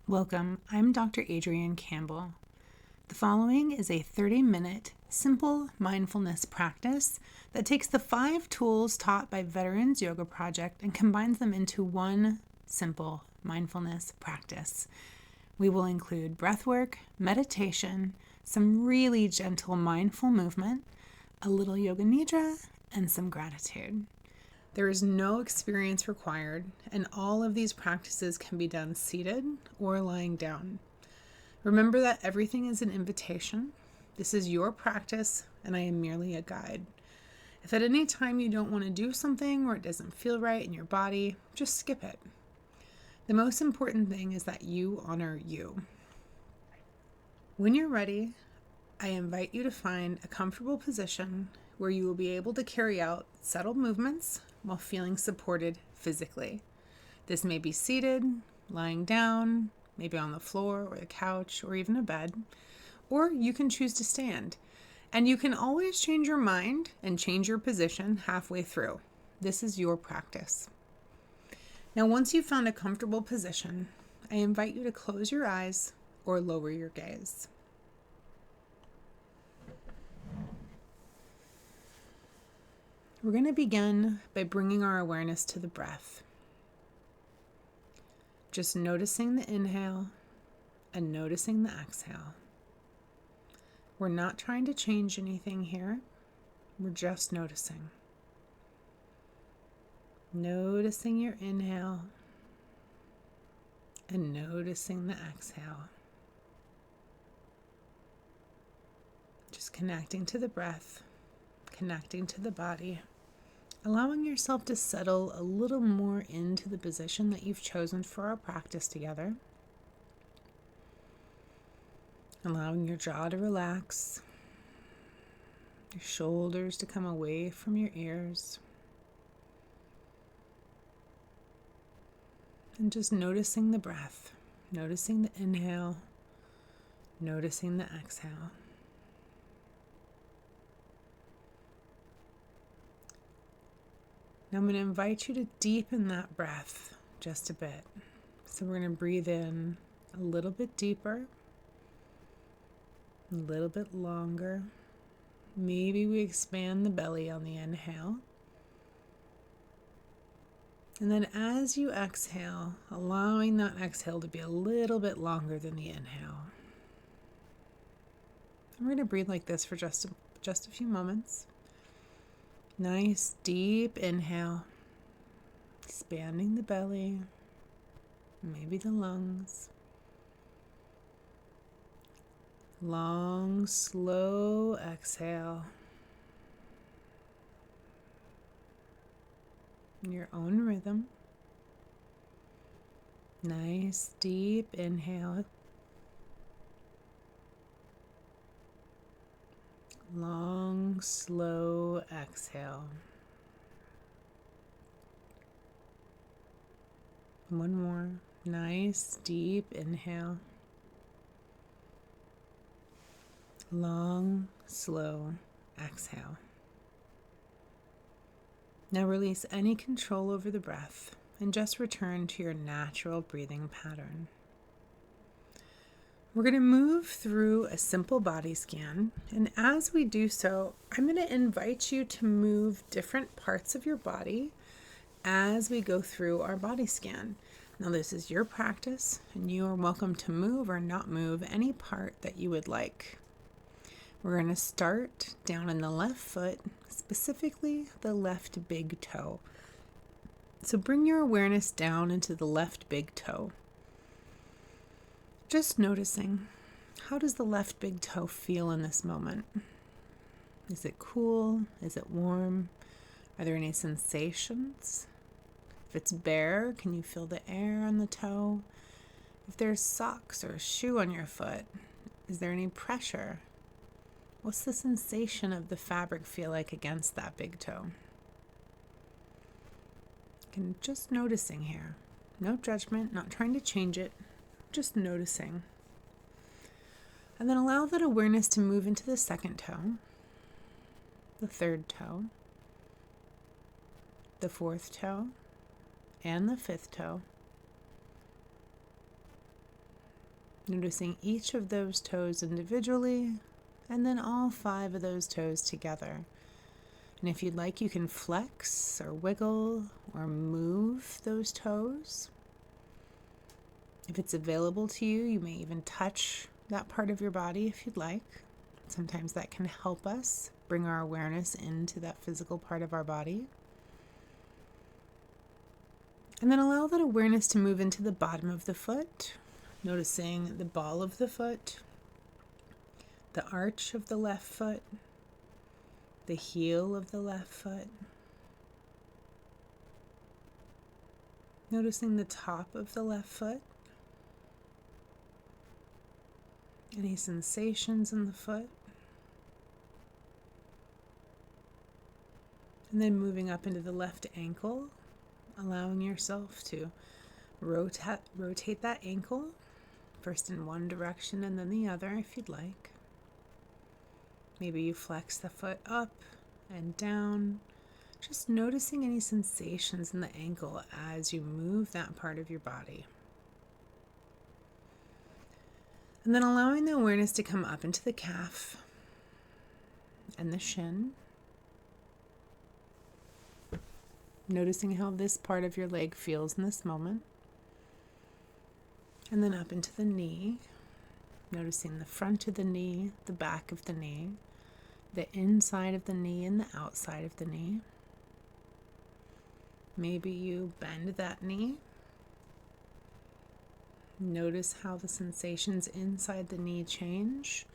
Welcome, I'm Dr. Adrian Campbell. The following is a 30-minute simple mindfulness practice that takes the 5 tools taught by Veterans Yoga Project and combines them into one simple mindfulness practice. We will include breathwork, meditation, some really gentle mindful movement, a little yoga nidra, and some gratitude. There is no experience required, and all of these practices can be done seated or lying down. Remember that everything is an invitation. This is your practice, and I am merely a guide. If at any time you don't want to do something or it doesn't feel right in your body, just skip it. The most important thing is that you honor you. When you're ready, I invite you to find a comfortable position where you will be able to carry out settled movements while feeling supported physically. This may be seated, lying down, maybe on the floor or the couch or even a bed, or you can choose to stand. And you can always change your mind and change your position halfway through. This is your practice. Now, once you've found a comfortable position, I invite you to close your eyes or lower your gaze. We're going to begin by bringing our awareness to the breath. Just noticing the inhale and noticing the exhale. We're not trying to change anything here. We're just noticing. Noticing your inhale and noticing the exhale. Just connecting to the breath, connecting to the body. Allowing yourself to settle a little more into the position that you've chosen for our practice together. Allowing your jaw to relax, your shoulders to come away from your ears. And just noticing the breath, noticing the inhale, noticing the exhale. Now I'm going to invite you to deepen that breath just a bit. So we're going to breathe in a little bit deeper, a little bit longer. Maybe we expand the belly on the inhale. And then as you exhale, allowing that exhale to be a little bit longer than the inhale. And we're going to breathe like this for just a few moments. Nice deep inhale, expanding the belly, maybe the lungs. Long, slow exhale. In your own rhythm. Nice deep inhale. Long, slow exhale. One more. Nice, deep inhale. Long, slow exhale. Now release any control over the breath and just return to your natural breathing pattern. We're going to move through a simple body scan, and as we do so, I'm going to invite you to move different parts of your body as we go through our body scan. Now this is your practice, and you are welcome to move or not move any part that you would like. We're going to start down in the left foot, specifically the left big toe. So bring your awareness down into the left big toe. Just noticing, how does the left big toe feel in this moment? Is it cool? Is it warm? Are there any sensations? If it's bare, can you feel the air on the toe? If there's socks or a shoe on your foot, is there any pressure? What's the sensation of the fabric feel like against that big toe? Just noticing here. No judgment, not trying to change it. Just noticing. And then allow that awareness to move into the second toe, the third toe, the fourth toe, and the fifth toe. Noticing each of those toes individually, and then all 5 of those toes together. And if you'd like, you can flex or wiggle or move those toes. If it's available to you, you may even touch that part of your body if you'd like. Sometimes that can help us bring our awareness into that physical part of our body. And then allow that awareness to move into the bottom of the foot, noticing the ball of the foot, the arch of the left foot, the heel of the left foot, noticing the top of the left foot, any sensations in the foot, and then moving up into the left ankle, allowing yourself to rotate that ankle, first in one direction and then the other if you'd like. Maybe you flex the foot up and down, just noticing any sensations in the ankle as you move that part of your body. And then allowing the awareness to come up into the calf and the shin. Noticing how this part of your leg feels in this moment. And then up into the knee. Noticing the front of the knee, the back of the knee, the inside of the knee and the outside of the knee. Maybe you bend that knee. Notice how the sensations inside the knee change.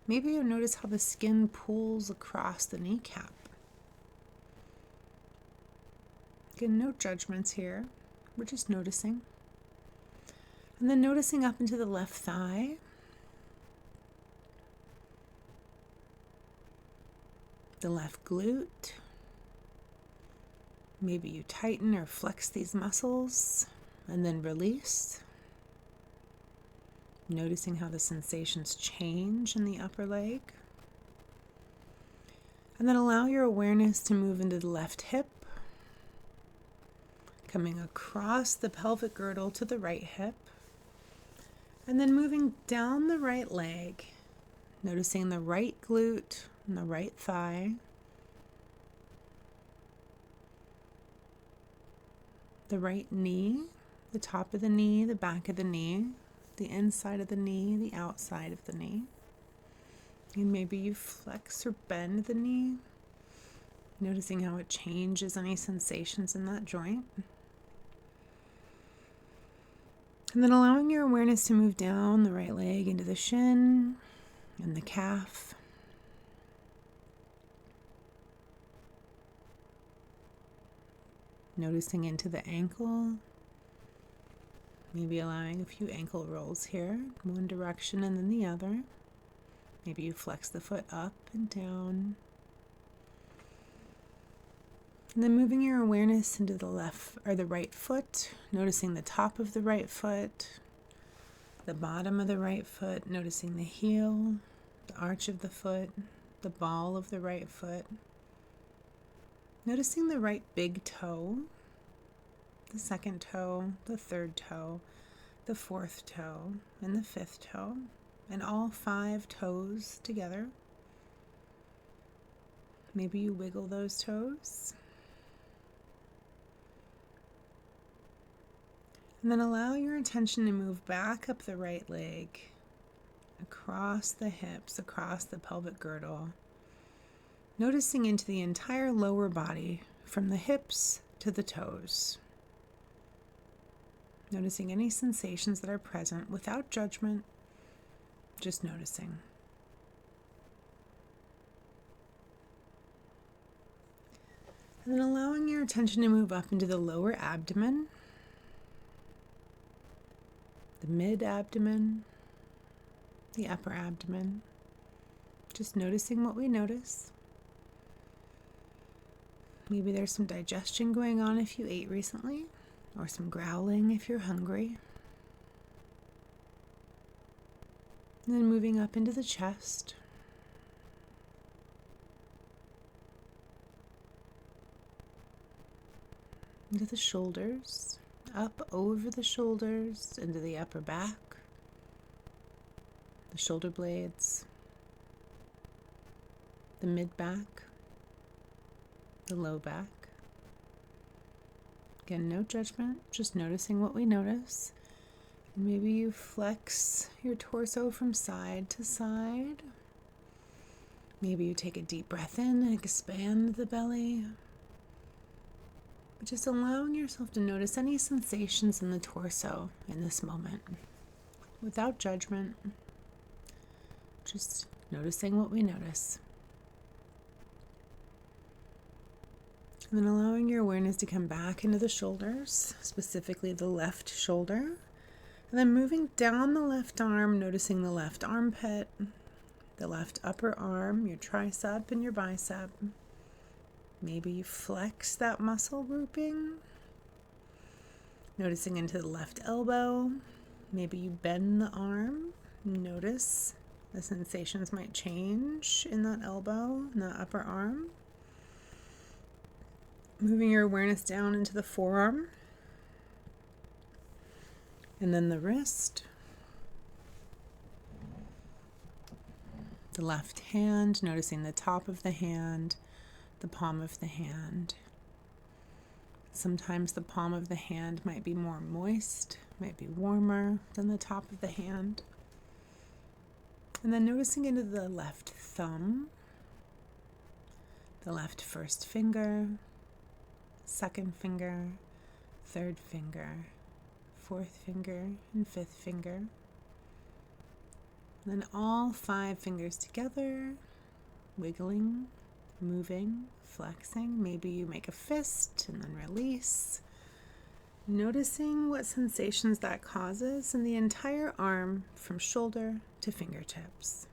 Maybe you notice how the skin pulls across the kneecap. Again, no judgments here. We're just noticing. And then noticing up into the left thigh. The left glute. Maybe you tighten or flex these muscles and then release. Noticing how the sensations change in the upper leg. And then allow your awareness to move into the left hip, coming across the pelvic girdle to the right hip, and then moving down the right leg, noticing the right glute and the right thigh, the right knee, the top of the knee, the back of the knee, the inside of the knee, the outside of the knee. And maybe you flex or bend the knee, noticing how it changes any sensations in that joint. And then allowing your awareness to move down the right leg into the shin and the calf. Noticing into the ankle. Maybe allowing a few ankle rolls here, one direction and then the other. Maybe you flex the foot up and down. And then moving your awareness into the left or the right foot, noticing the top of the right foot, the bottom of the right foot, noticing the heel, the arch of the foot, the ball of the right foot. Noticing the right big toe, the second toe, the third toe, the fourth toe, and the fifth toe, and all 5 toes together. Maybe you wiggle those toes. And then allow your attention to move back up the right leg, across the hips, across the pelvic girdle, noticing into the entire lower body from the hips to the toes. Noticing any sensations that are present without judgment, just noticing. And then allowing your attention to move up into the lower abdomen, the mid-abdomen, the upper abdomen. Just noticing what we notice. Maybe there's some digestion going on if you ate recently, or some growling if you're hungry. And then moving up into the chest. Into the shoulders, up over the shoulders, into the upper back, the shoulder blades, the mid-back, the low back. Again, no judgment, just noticing what we notice. And maybe you flex your torso from side to side. Maybe you take a deep breath in and expand the belly. Just allowing yourself to notice any sensations in the torso in this moment, without judgment, just noticing what we notice. And then allowing your awareness to come back into the shoulders, specifically the left shoulder, and then moving down the left arm, noticing the left armpit, the left upper arm, your tricep and your bicep. Maybe you flex that muscle grouping. Noticing into the left elbow. Maybe you bend the arm. Notice the sensations might change in that elbow, in that upper arm. Moving your awareness down into the forearm. And then the wrist. The left hand, noticing the top of the hand, the palm of the hand. Sometimes the palm of the hand might be more moist, might be warmer than the top of the hand. And then noticing into the left thumb, the left first finger, second finger, third finger, fourth finger, and fifth finger. And then all 5 fingers together, wiggling, moving, flexing. Maybe you make a fist and then release. Noticing what sensations that causes in the entire arm from shoulder to fingertips.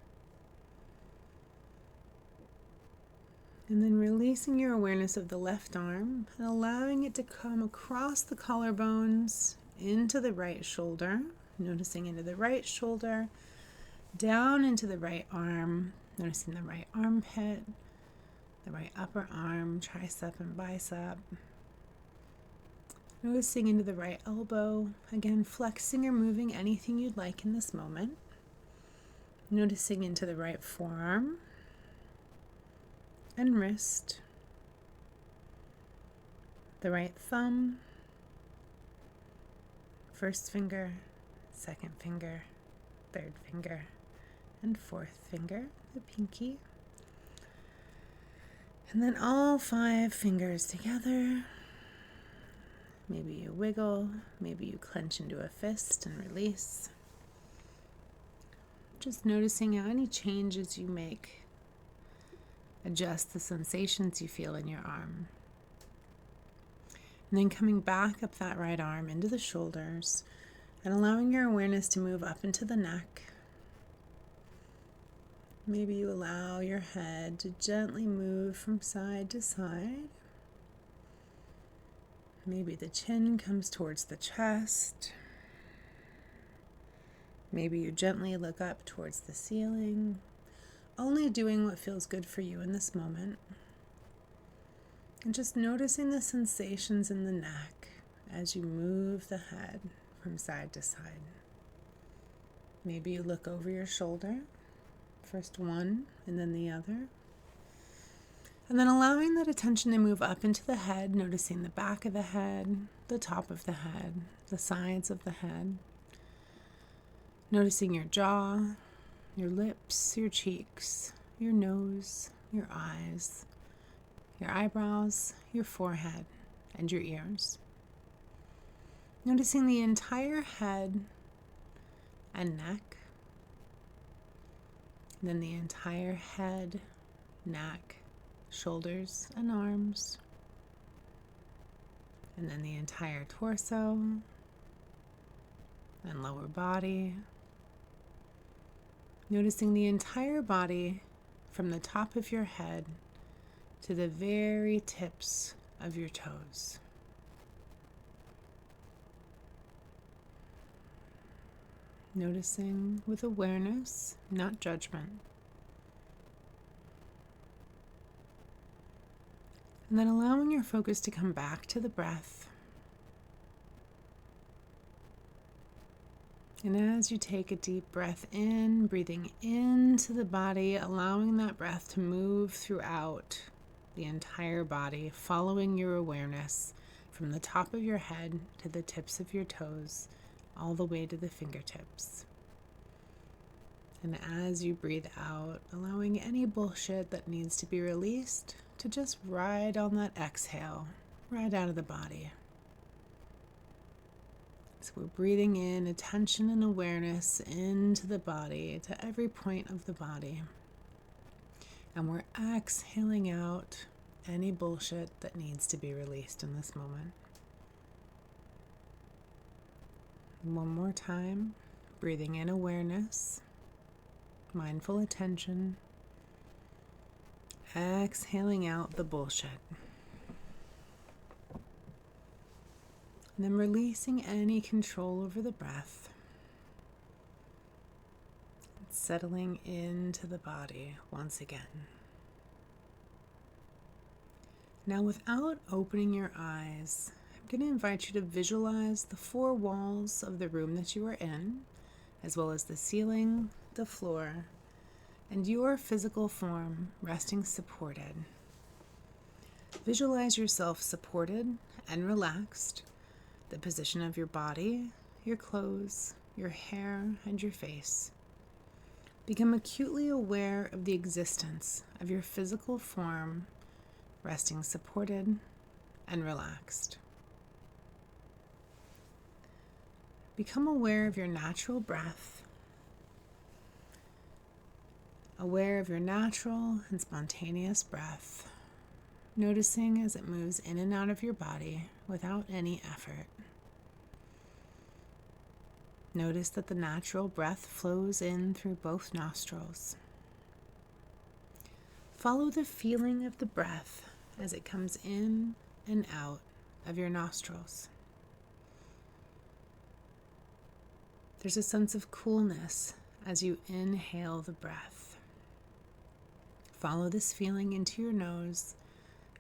And then releasing your awareness of the left arm and allowing it to come across the collarbones into the right shoulder. Noticing into the right shoulder, down into the right arm, noticing the right armpit, the right upper arm, tricep and bicep. Noticing into the right elbow, again flexing or moving anything you'd like in this moment. Noticing into the right forearm and wrist, the right thumb, first finger, second finger, third finger, and fourth finger, the pinky. And then all 5 fingers together. Maybe you wiggle, maybe you clench into a fist and release. Just noticing how any changes you make adjust the sensations you feel in your arm. And then coming back up that right arm into the shoulders and allowing your awareness to move up into the neck. Maybe you allow your head to gently move from side to side. Maybe the chin comes towards the chest. Maybe you gently look up towards the ceiling, only doing what feels good for you in this moment. And just noticing the sensations in the neck as you move the head from side to side. Maybe you look over your shoulder. First one and then the other. And then allowing that attention to move up into the head, noticing the back of the head, the top of the head, the sides of the head. Noticing your jaw, your lips, your cheeks, your nose, your eyes, your eyebrows, your forehead, and your ears. Noticing the entire head and neck. Then the entire head, neck, shoulders, and arms. And then the entire torso and lower body. Noticing the entire body from the top of your head to the very tips of your toes. Noticing with awareness, not judgment. And then allowing your focus to come back to the breath. And as you take a deep breath in, breathing into the body, allowing that breath to move throughout the entire body, following your awareness from the top of your head to the tips of your toes, all the way to the fingertips. And as you breathe out, allowing any bullshit that needs to be released to just ride on that exhale, right out of the body. So we're breathing in attention and awareness into the body, to every point of the body. And we're exhaling out any bullshit that needs to be released in this moment. One more time, breathing in awareness, mindful attention, exhaling out the bullshit. And then releasing any control over the breath, settling into the body once again. Now, without opening your eyes, I'm going to invite you to visualize the four walls of the room that you are in, as well as the ceiling, the floor, and your physical form resting supported. Visualize yourself supported and relaxed, the position of your body, your clothes, your hair, and your face. Become acutely aware of the existence of your physical form, resting supported and relaxed. Become aware of your natural breath, aware of your natural and spontaneous breath, noticing as it moves in and out of your body without any effort. Notice that the natural breath flows in through both nostrils. Follow the feeling of the breath as it comes in and out of your nostrils. There's a sense of coolness as you inhale the breath. Follow this feeling into your nose,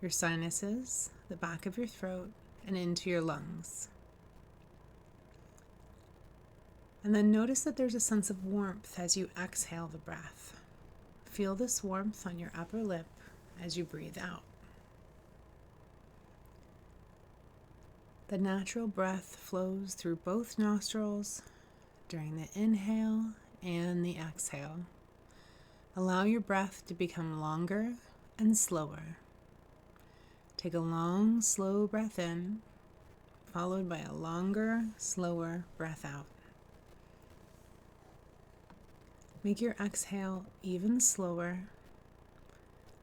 your sinuses, the back of your throat, and into your lungs. And then notice that there's a sense of warmth as you exhale the breath. Feel this warmth on your upper lip as you breathe out. The natural breath flows through both nostrils during the inhale and the exhale. Allow your breath to become longer and slower. Take a long, slow breath in, followed by a longer, slower breath out. Make your exhale even slower,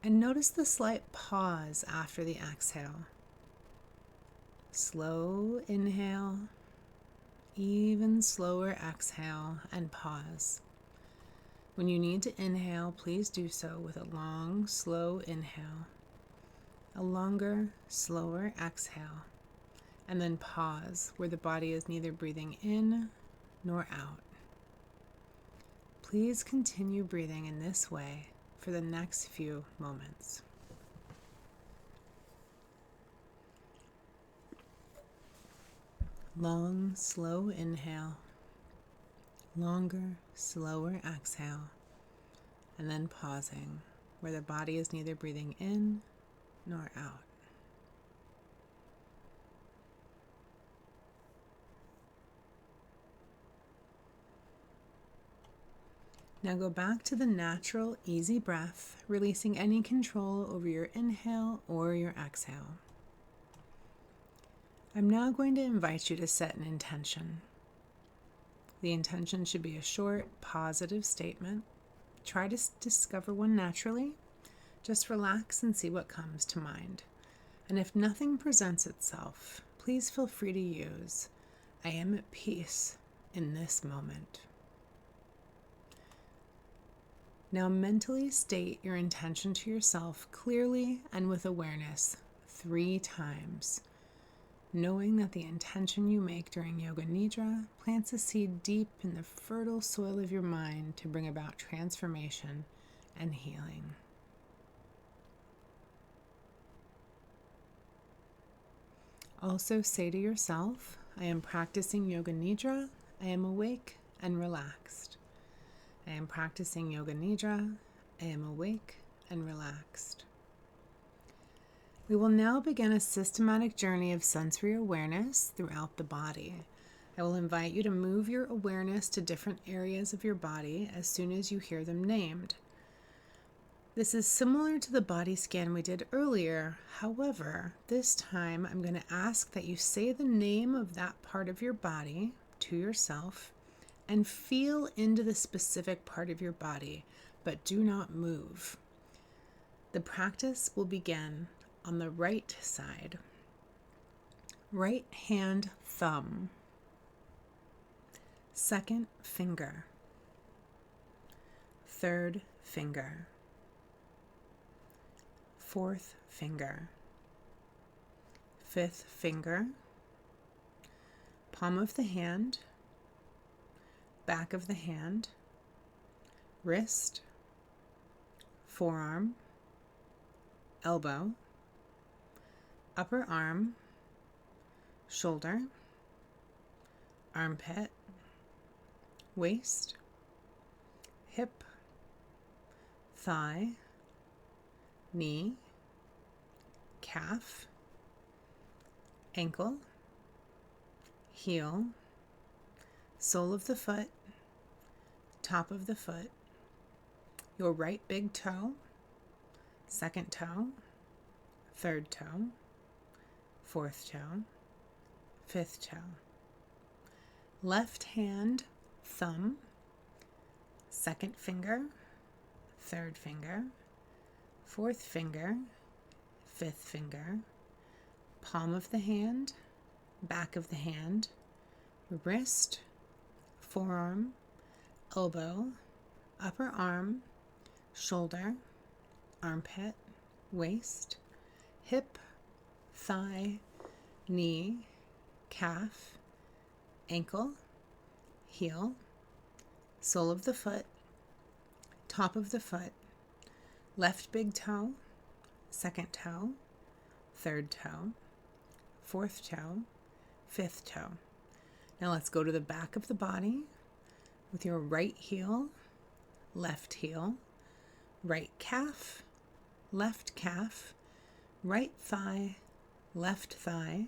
and notice the slight pause after the exhale. Slow inhale, even slower exhale, and pause. When you need to inhale, please do so with a long, slow inhale, a longer, slower exhale, and then pause where the body is neither breathing in nor out. Please continue breathing in this way for the next few moments. Long, slow inhale, longer, slower exhale, and then pausing where the body is neither breathing in nor out. Now go back to the natural, easy breath, releasing any control over your inhale or your exhale. I'm now going to invite you to set an intention. The intention should be a short, positive statement. Try to discover one naturally. Just relax and see what comes to mind. And if nothing presents itself, please feel free to use, "I am at peace in this moment." Now mentally state your intention to yourself clearly and with awareness 3 times, knowing that the intention you make during Yoga Nidra plants a seed deep in the fertile soil of your mind to bring about transformation and healing. Also say to yourself, "I am practicing Yoga Nidra, I am awake and relaxed. I am practicing Yoga Nidra. I am awake and relaxed. We will now begin a systematic journey of sensory awareness throughout the body. I will invite you to move your awareness to different areas of your body as soon as you hear them named. This is similar to the body scan we did earlier. However, this time I'm going to ask that you say the name of that part of your body to yourself and feel into the specific part of your body, but do not move. The practice will begin on the right side. Right hand thumb. Second finger. Third finger. Fourth finger. Fifth finger. Palm of the hand. Back of the hand. Wrist. Forearm. Elbow. Upper arm. Shoulder. Armpit. Waist. Hip. Thigh. Knee. Calf. Ankle. Heel. Sole of the foot. Top of the foot. Your right big toe. Second toe. Third toe. Fourth toe. Fifth toe. Left hand thumb. Second finger. Third finger. Fourth finger. Fifth finger. Palm of the hand. Back of the hand. Wrist. Forearm. Elbow. Upper arm. Shoulder. Armpit. Waist. Hip. Thigh. Knee. Calf. Ankle. Heel. Sole of the foot. Top of the foot. Left big toe. Second toe. Third toe. Fourth toe. Fifth toe. Now let's go to the back of the body with your right heel, left heel, right calf, left calf, right thigh, left thigh,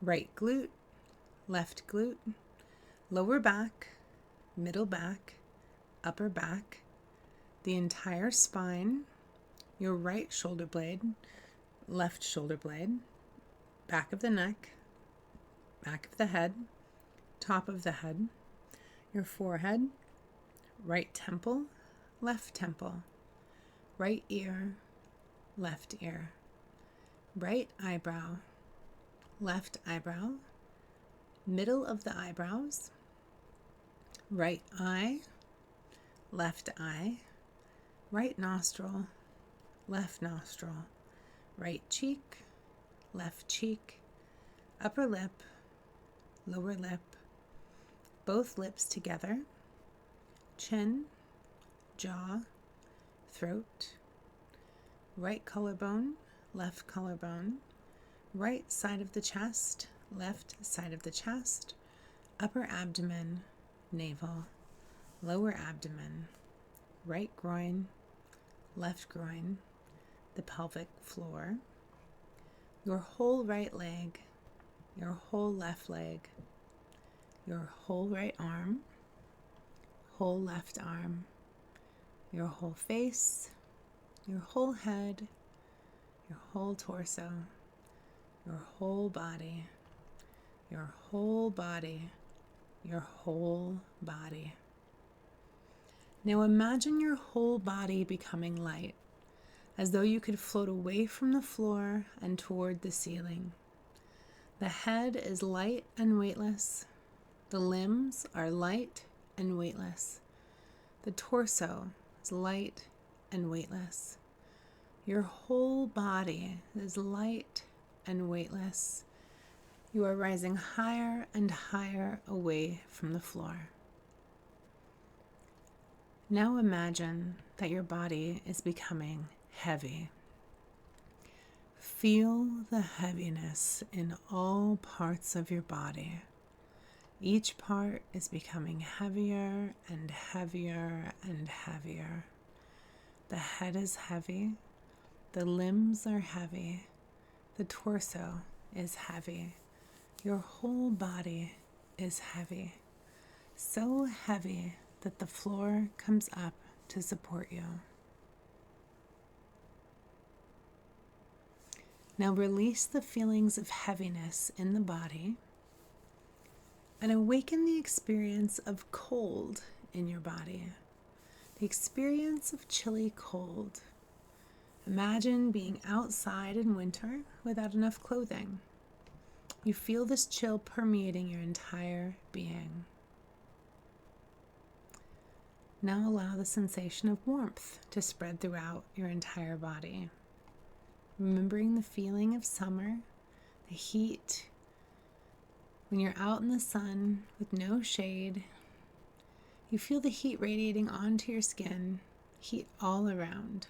right glute, left glute, lower back, middle back, upper back, the entire spine, your right shoulder blade, left shoulder blade, back of the neck, back of the head, top of the head, your forehead, right temple, left temple, right ear, left ear, right eyebrow, left eyebrow, middle of the eyebrows, right eye, left eye, right nostril, left nostril, right cheek, left cheek, upper lip, lower lip, both lips together, chin, jaw, throat, right collarbone, left collarbone, right side of the chest, left side of the chest, upper abdomen, navel, lower abdomen, right groin, left groin, the pelvic floor, your whole right leg, your whole left leg, your whole right arm, whole left arm, your whole face, your whole head, your whole torso, your whole body, your whole body, your whole body. Now imagine your whole body becoming light, as though you could float away from the floor and toward the ceiling. The head is light and weightless. The limbs are light and weightless. The torso is light and weightless. Your whole body is light and weightless. You are rising higher and higher away from the floor. Now imagine that your body is becoming heavy. Feel the heaviness in all parts of your body. Each part is becoming heavier and heavier and heavier. The head is heavy, the limbs are heavy, the torso is heavy, your whole body is heavy. So heavy that the floor comes up to support you. Now release the feelings of heaviness in the body and awaken the experience of cold in your body. The experience of chilly cold. Imagine being outside in winter without enough clothing. You feel this chill permeating your entire being. Now allow the sensation of warmth to spread throughout your entire body. Remembering the feeling of summer, the heat, when you're out in the sun with no shade, you feel the heat radiating onto your skin, heat all around.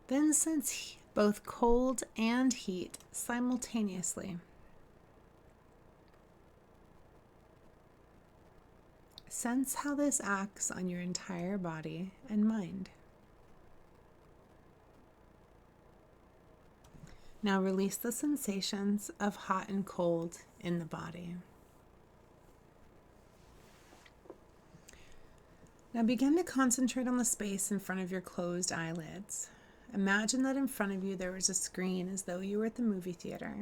Then sense both cold and heat simultaneously. Sense how this acts on your entire body and mind. Now release the sensations of hot and cold in the body. Now begin to concentrate on the space in front of your closed eyelids. Imagine that in front of you there was a screen as though you were at the movie theater.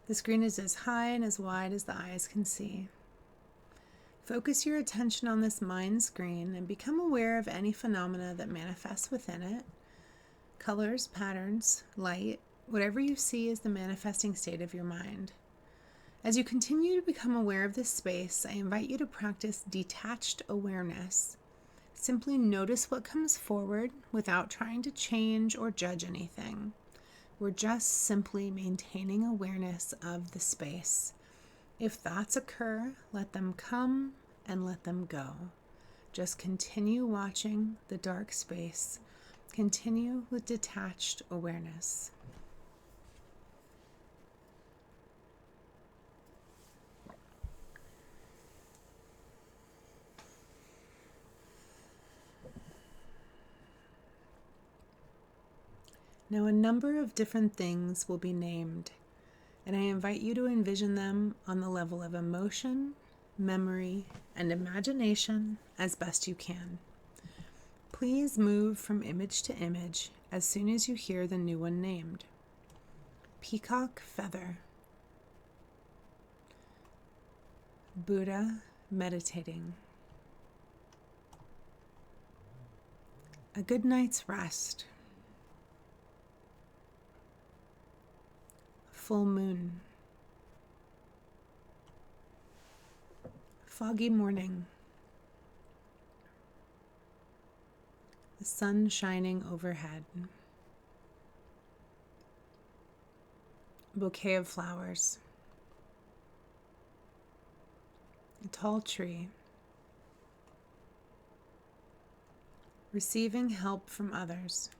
The screen is as high and as wide as the eyes can see. Focus your attention on this mind screen and become aware of any phenomena that manifests within it. Colors, patterns, light, whatever you see is the manifesting state of your mind. As you continue to become aware of this space, I invite you to practice detached awareness. Simply notice what comes forward without trying to change or judge anything. We're just simply maintaining awareness of the space. If thoughts occur, let them come and let them go. Just continue watching the dark space. Continue with detached awareness. Now, a number of different things will be named, and I invite you to envision them on the level of emotion, memory, and imagination as best you can. Please move from image to image as soon as you hear the new one named. Peacock feather. Buddha meditating. A good night's rest. Full moon. Foggy morning. The sun shining overhead. A bouquet of flowers. A tall tree. Receiving help from others.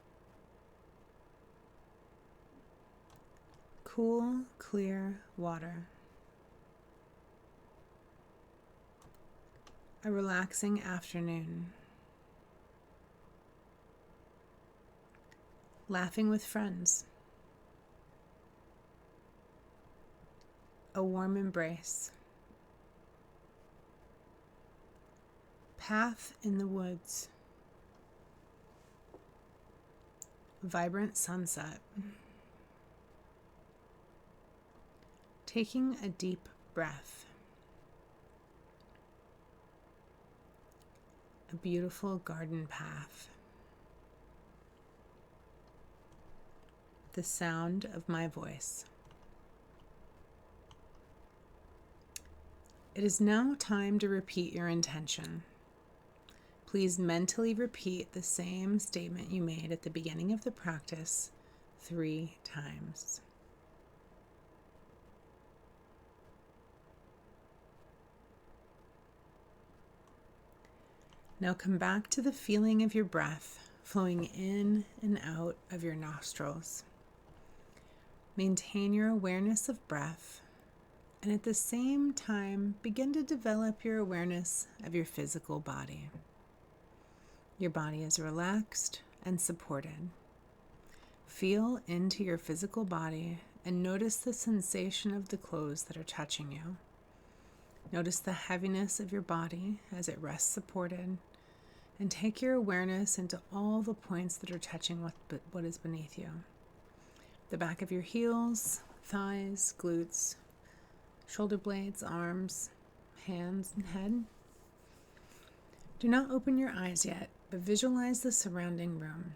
Cool, clear water. A relaxing afternoon. Laughing with friends. A warm embrace. Path in the woods. Vibrant sunset. Taking a deep breath. A beautiful garden path. The sound of my voice. It is now time to repeat your intention. Please mentally repeat the same statement you made at the beginning of the practice 3 times. Now come back to the feeling of your breath flowing in and out of your nostrils. Maintain your awareness of breath, and at the same time, begin to develop your awareness of your physical body. Your body is relaxed and supported. Feel into your physical body and notice the sensation of the clothes that are touching you. Notice the heaviness of your body as it rests supported, and take your awareness into all the points that are touching what is beneath you. The back of your heels, thighs, glutes, shoulder blades, arms, hands, and head. Do not open your eyes yet, but visualize the surrounding room.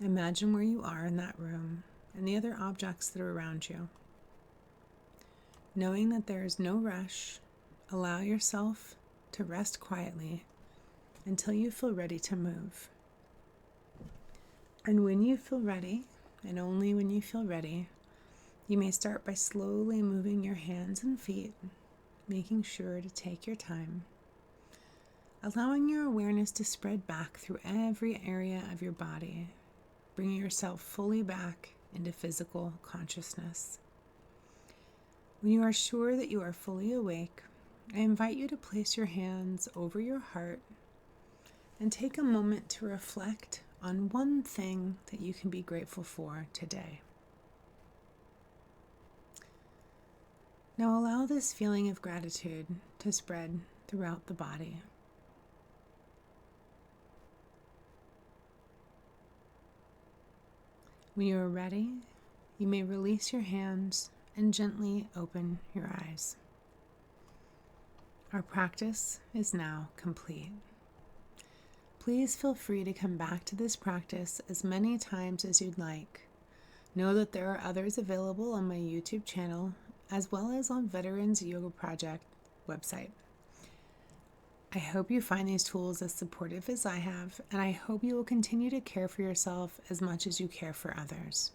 Imagine where you are in that room and the other objects that are around you. Knowing that there is no rush, allow yourself to rest quietly until you feel ready to move. And when you feel ready, and only when you feel ready, you may start by slowly moving your hands and feet, making sure to take your time, allowing your awareness to spread back through every area of your body, bringing yourself fully back into physical consciousness. When you are sure that you are fully awake, I invite you to place your hands over your heart and take a moment to reflect on one thing that you can be grateful for today. Now allow this feeling of gratitude to spread throughout the body. When you are ready, you may release your hands and gently open your eyes. Our practice is now complete. Please feel free to come back to this practice as many times as you'd like. Know that there are others available on my YouTube channel as well as on Veterans Yoga Project website. I hope you find these tools as supportive as I have, and I hope you will continue to care for yourself as much as you care for others.